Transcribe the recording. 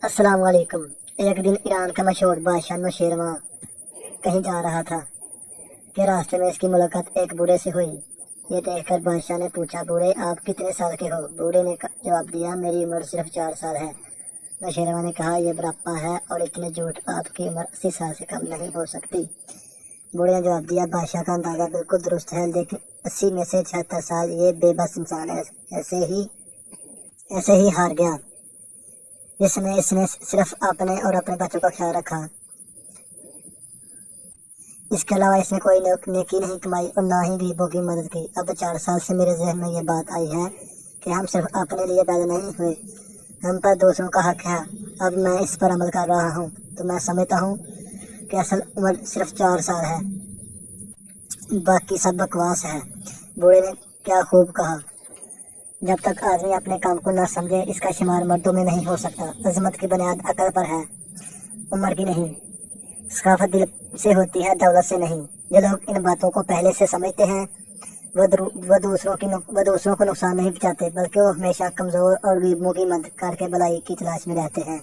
السلام علیکم۔ ایک دن ایران کا مشہور بادشاہ نوشیروان کہیں جا رہا تھا کہ راستے میں اس کی ملاقات ایک بوڑھے سے ہوئی۔ یہ دیکھ کر بادشاہ نے پوچھا، بوڑھے آپ کتنے سال کے ہو؟ بوڑھے نے جواب دیا، میری عمر صرف 4 سال ہے۔ نوشیروان نے کہا، یہ بڑھاپا ہے اور اتنے جھوٹ، آپ کی عمر 80 سال سے کم نہیں ہو سکتی۔ بوڑھے نے جواب دیا، بادشاہ کا اندازہ بالکل درست ہے، لیکن 80 میں سے 76 سال یہ بے بس انسان ایسے ہی ہار گیا، اس نے صرف اپنے اور اپنے بچوں کا خیال رکھا۔ اس کے علاوہ اس نے کوئی نیکی نہیں کمائی اور نہ ہی غریبوں کی مدد کی۔ اب 4 سال سے میرے ذہن میں یہ بات آئی ہے کہ ہم صرف اپنے لیے پیدا نہیں ہوئے، ہم پر دوسروں کا حق ہے۔ اب میں اس پر عمل کر رہا ہوں تو میں سمجھتا ہوں کہ اصل عمر صرف 4 سال ہے، باقی سب بکواس ہے۔ بوڑھے نے کیا خوب کہا، جب تک آدمی اپنے کام کو نہ سمجھے اس کا شمار مردوں میں نہیں ہو سکتا۔ عظمت کی بنیاد عقل پر ہے، عمر کی نہیں۔ ثقافت دل سے ہوتی ہے، دولت سے نہیں۔ جو لوگ ان باتوں کو پہلے سے سمجھتے ہیں وہ دوسروں کو نقصان نہیں پہنچاتے، بلکہ وہ ہمیشہ کمزور اور غریبوں کی مدد کر کے بھلائی کی تلاش میں رہتے ہیں۔